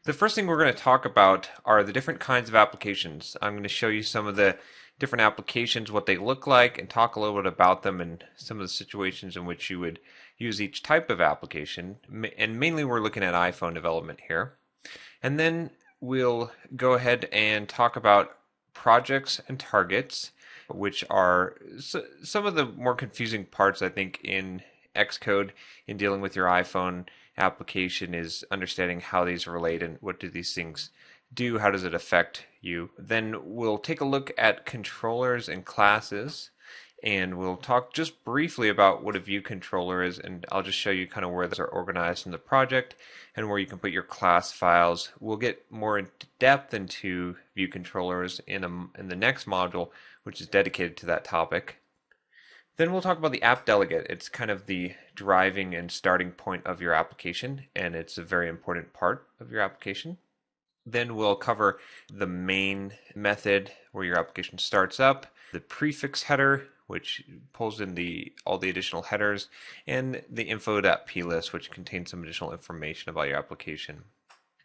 The first thing we're going to talk about are the different kinds of applications. I'm going to show you some of the different applications, what they look like, and talk a little bit about them and some of the situations in which you would use each type of application. And mainly we're looking at iPhone development here. And then we'll go ahead and talk about projects and targets, which are some of the more confusing parts, I think, in Xcode in dealing with your iPhone application is understanding how these relate and what do these things do, how does it affect you. Then we'll take a look at controllers and classes, and we'll talk just briefly about what a view controller is, and I'll just show you kind of where those are organized in the project and where you can put your class files. We'll get more in depth into view controllers in the next module, which is dedicated to that topic. Then we'll talk about the app delegate. It's kind of the driving and starting point of your application, and it's a very important part of your application. Then we'll cover the main method where your application starts up, the prefix header, which pulls in all the additional headers, and the info.plist, which contains some additional information about your application.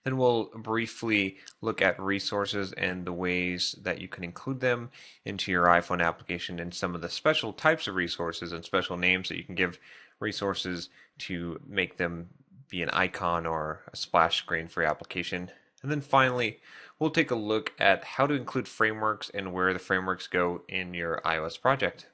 Then we'll briefly look at resources and the ways that you can include them into your iPhone application and some of the special types of resources and special names that you can give resources to make them be an icon or a splash screen for your application. And then finally, we'll take a look at how to include frameworks and where the frameworks go in your iOS project.